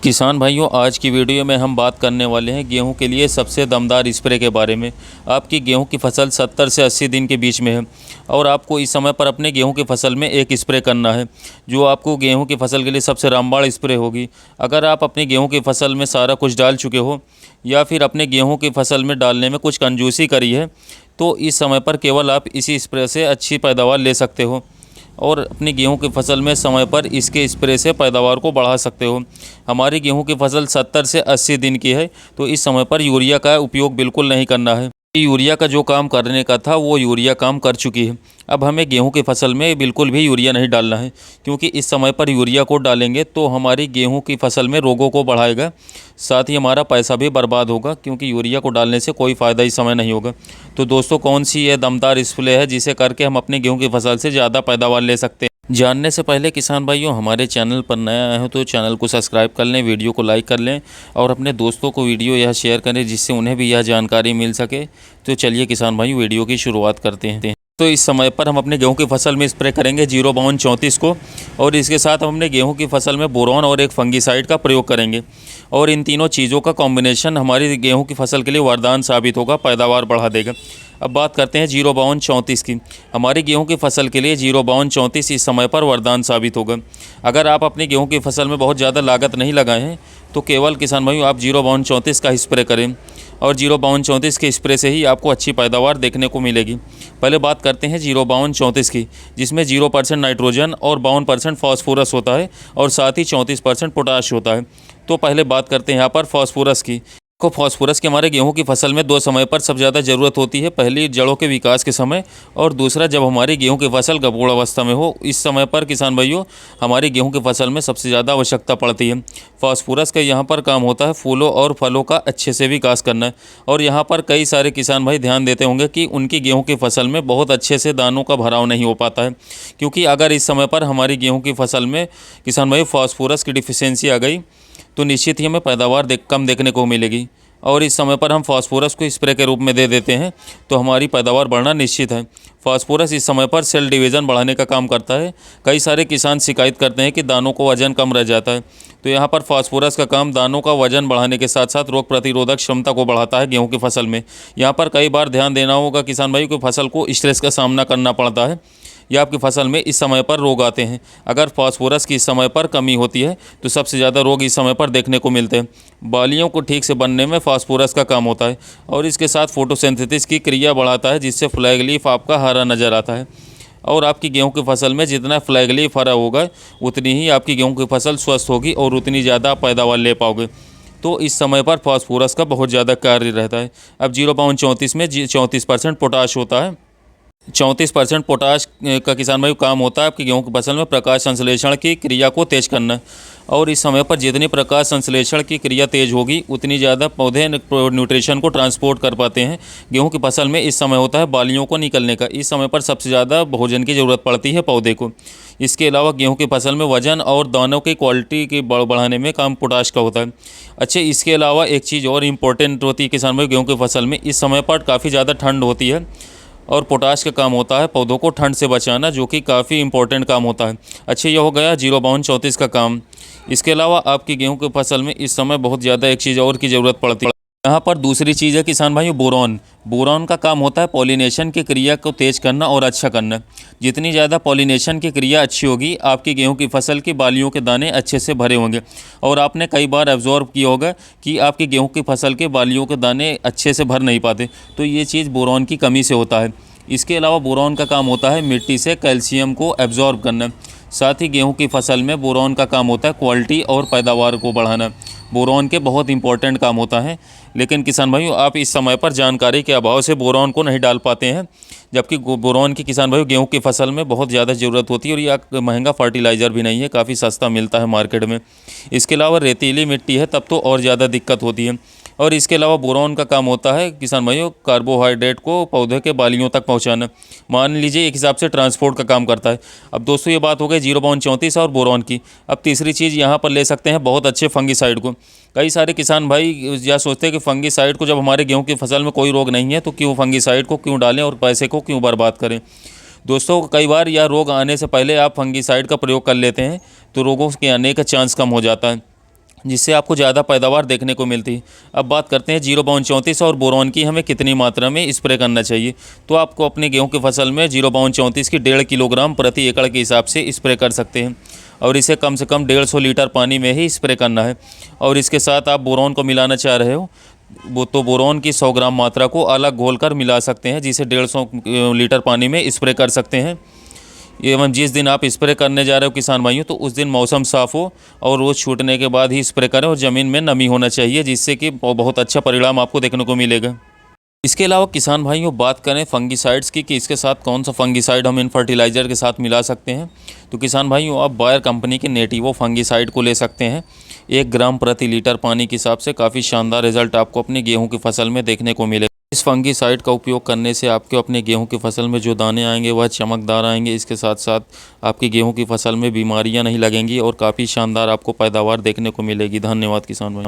किसान भाइयों, आज की वीडियो में हम बात करने वाले हैं गेहूं के लिए सबसे दमदार स्प्रे के बारे में। आपकी गेहूं की फसल 70 से 80 दिन के बीच में है और आपको इस समय पर अपने गेहूं की फसल में एक स्प्रे करना है जो आपको गेहूं की फसल के लिए सबसे रामबाण स्प्रे होगी। अगर आप अपनी गेहूं की फसल में सारा कुछ डाल चुके हो या फिर अपने गेहूँ की फसल में डालने में कुछ कंजूसी करी है, तो इस समय पर केवल आप इसी स्प्रे से अच्छी पैदावार ले सकते हो और अपनी गेहूं की फसल में समय पर इसके स्प्रे से पैदावार को बढ़ा सकते हो। हमारी गेहूं की फसल 70 से 80 दिन की है, तो इस समय पर यूरिया का उपयोग बिल्कुल नहीं करना है। यूरिया का जो काम करने का था वो यूरिया काम कर चुकी है। अब हमें गेहूं की फसल में बिल्कुल भी यूरिया नहीं डालना है, क्योंकि इस समय पर यूरिया को डालेंगे तो हमारी गेहूं की फसल में रोगों को बढ़ाएगा, साथ ही हमारा पैसा भी बर्बाद होगा, क्योंकि यूरिया को डालने से कोई फ़ायदा इस समय नहीं होगा। तो दोस्तों, कौन सी ये दमदार स्प्रे है जिसे करके हम अपने गेहूँ की फसल से ज़्यादा पैदावार ले सकते हैं? जानने से पहले किसान भाइयों, हमारे चैनल पर नया आए हो तो चैनल को सब्सक्राइब कर लें, वीडियो को लाइक कर लें और अपने दोस्तों को वीडियो यह शेयर करें जिससे उन्हें भी यह जानकारी मिल सके। तो चलिए किसान भाइयों, वीडियो की शुरुआत करते हैं। तो इस समय पर हम अपने गेहूं की फसल में स्प्रे करेंगे 05234 को, और इसके साथ हम अपने गेहूं की फसल में बोरॉन और एक फंगीसाइड का प्रयोग करेंगे। और इन तीनों चीज़ों का कॉम्बिनेशन हमारी गेहूं की फसल के लिए वरदान साबित होगा, पैदावार बढ़ा देगा। अब बात करते हैं 05234 की। हमारी गेहूं की फसल के लिए 05234 इस समय पर वरदान साबित होगा। अगर आप अपनी गेहूं की फसल में बहुत ज़्यादा लागत नहीं लगाए हैं तो केवल किसान भाइयों आप 05234 का स्प्रे करें, और 05234 के स्प्रे से ही आपको अच्छी पैदावार देखने को मिलेगी। पहले बात करते हैं 05234 की, जिसमें 0% नाइट्रोजन और 52% फॉस्फोरस होता है और साथ ही 34% पोटाश होता है। तो पहले बात करते हैं यहाँ पर फॉस्फोरस की। को फॉस्फोरस की हमारे गेहूं की फसल में दो समय पर सबसे ज़्यादा ज़रूरत होती है। पहली, जड़ों के विकास के समय, और दूसरा, जब हमारी गेहूं की फसल गबोड़ अवस्था में हो। इस समय पर किसान भाइयों हमारी गेहूं की फसल में सबसे ज़्यादा आवश्यकता पड़ती है। फॉस्फोरस का यहाँ पर काम होता है फूलों और फलों का अच्छे से विकास करना। और यहाँ पर कई सारे किसान भाई ध्यान देते होंगे कि उनकी गेहूँ की फसल में बहुत अच्छे से दानों का भराव नहीं हो पाता है, क्योंकि अगर इस समय पर हमारी गेहूँ की फसल में किसान भाई फॉस्फोरस की डिफिशियंसी आ गई तो निश्चित ही हमें पैदावार कम देखने को मिलेगी। और इस समय पर हम फास्फोरस को स्प्रे के रूप में दे देते हैं तो हमारी पैदावार बढ़ना निश्चित है। फास्फोरस इस समय पर सेल डिवीज़न बढ़ाने का काम करता है। कई सारे किसान शिकायत करते हैं कि दानों को वजन कम रह जाता है, तो यहाँ पर फास्फोरस का काम दानों का वजन बढ़ाने के साथ साथ रोग प्रतिरोधक क्षमता को बढ़ाता है गेहूँ की फसल में। यहाँ पर कई बार ध्यान देना होगा किसान भाई को, फसल को स्ट्रेस का सामना करना पड़ता है या आपकी फसल में इस समय पर रोग आते हैं। अगर फास्फोरस की इस समय पर कमी होती है तो सबसे ज़्यादा रोग इस समय पर देखने को मिलते हैं। बालियों को ठीक से बनने में फास्फोरस का काम होता है और इसके साथ फोटोसिंथेसिस की क्रिया बढ़ाता है, जिससे फ्लैग लीफ आपका हरा नज़र आता है। और आपकी गेहूं की फसल में जितना फ्लैग लीफ हरा होगा उतनी ही आपकी गेहूं की फसल स्वस्थ होगी और उतनी ज़्यादा पैदावार ले पाओगे। तो इस समय पर फास्फोरस का बहुत ज़्यादा कार्य रहता है। अब 05234 में 34% पोटाश होता है। 34% पोटाश का किसान भाई काम होता है आपकी गेहूं की फसल में प्रकाश संश्लेषण की क्रिया को तेज करना। और इस समय पर जितनी प्रकाश संश्लेषण की क्रिया तेज होगी उतनी ज़्यादा पौधे न्यूट्रिशन को ट्रांसपोर्ट कर पाते हैं। गेहूं की फसल में इस समय होता है बालियों को निकलने का। इस समय पर सबसे ज़्यादा भोजन की ज़रूरत पड़ती है पौधे को। इसके अलावा गेहूं की फसल में वजन और दानों की क्वालिटी की बढ़ाने में काम पोटाश का होता है। अच्छा, इसके अलावा एक चीज़ और इम्पोर्टेंट होती है किसान भाई गेहूँ की फसल में, इस समय पर काफ़ी ज़्यादा ठंड होती है और पोटाश का काम होता है पौधों को ठंड से बचाना, जो कि काफ़ी इंपॉर्टेंट काम होता है। अच्छा, ये हो गया 05234 का काम। इसके अलावा आपकी गेहूं की फसल में इस समय बहुत ज़्यादा एक चीज़ और की ज़रूरत पड़ती है। यहाँ पर दूसरी चीज़ है किसान भाइयों बोरॉन। बोरॉन का काम होता है पॉलिनेशन की क्रिया को तेज करना और अच्छा करना। जितनी ज़्यादा पॉलिनेशन की क्रिया अच्छी होगी आपकी गेहूं की फसल की बालियों के दाने अच्छे से भरे होंगे। और आपने कई बार ऑब्जर्व किया होगा कि आपकी गेहूं की फसल के बालियों के दाने अच्छे से भर नहीं पाते, तो ये चीज़ बोरॉन की कमी से होता है। इसके अलावा बोरॉन का काम होता है मिट्टी से कैल्शियम को एब्जॉर्ब करना। साथ ही गेहूं की फसल में बोरॉन का काम होता है क्वालिटी और पैदावार को बढ़ाना। बोरॉन के बहुत इंपॉर्टेंट काम होता है, लेकिन किसान भाइयों आप इस समय पर जानकारी के अभाव से बोरॉन को नहीं डाल पाते हैं, जबकि बोरॉन की किसान भाइयों गेहूं की फसल में बहुत ज़्यादा ज़रूरत होती है और यह महंगा फर्टिलाइज़र भी नहीं है, काफ़ी सस्ता मिलता है मार्केट में। इसके अलावा रेतीली मिट्टी है तब तो और ज़्यादा दिक्कत होती है। और इसके अलावा बोरॉन का काम होता है किसान भाइयों कार्बोहाइड्रेट को पौधे के बालियों तक पहुंचाना। मान लीजिए एक हिसाब से ट्रांसपोर्ट का काम करता है। अब दोस्तों, ये बात हो गई 05234 और बोरॉन की। अब तीसरी चीज़ यहाँ पर ले सकते हैं बहुत अच्छे फंगीसाइड को। कई सारे किसान भाई यह सोचते हैं कि फंगीसाइड को जब हमारे गेहूँ की फसल में कोई रोग नहीं है तो क्यों फंगीसाइड को क्यों डालें और पैसे को क्यों बर्बाद करें। दोस्तों, कई बार यह रोग आने से पहले आप फंगीसाइड का प्रयोग कर लेते हैं तो रोगों के आने का चांस कम हो जाता है। जिससे आपको ज़्यादा पैदावार देखने को मिलती है। अब बात करते हैं 0/34 और बोरॉन की हमें कितनी मात्रा में स्प्रे करना चाहिए। तो आपको अपने गेहूं की फसल में 0/34 की 1.5 किलोग्राम प्रति एकड़ के हिसाब से स्प्रे कर सकते हैं और इसे कम से कम 150 लीटर पानी में ही स्प्रे करना है। और इसके साथ आप बोरॉन को मिलाना चाह रहे हो वो तो बोरॉन की 100 ग्राम मात्रा को अलग घोलकर मिला सकते हैं, जिसे 150 लीटर पानी में स्प्रे कर सकते हैं। एवं जिस दिन आप स्प्रे करने जा रहे हो किसान भाइयों, तो उस दिन मौसम साफ़ हो और रोज़ छूटने के बाद ही स्प्रे करें और ज़मीन में नमी होना चाहिए, जिससे कि बहुत अच्छा परिणाम आपको देखने को मिलेगा। इसके अलावा किसान भाइयों बात करें फंगीसाइड्स की कि इसके साथ कौन सा फंगीसाइड हम इन फर्टिलाइज़र के साथ मिला सकते हैं, तो किसान भाइयों आप बायर कंपनी के नेटिवो फंगीसाइड को ले सकते हैं। 1 ग्राम प्रति लीटर पानी के हिसाब से काफ़ी शानदार रिजल्ट आपको अपनी गेहूँ की फसल में देखने को मिलेगा। इस फंगीसाइड का उपयोग करने से आपके अपने गेहूं की फसल में जो दाने आएंगे वह चमकदार आएंगे। इसके साथ साथ आपकी गेहूं की फसल में बीमारियां नहीं लगेंगी और काफ़ी शानदार आपको पैदावार देखने को मिलेगी। धन्यवाद किसान भाई।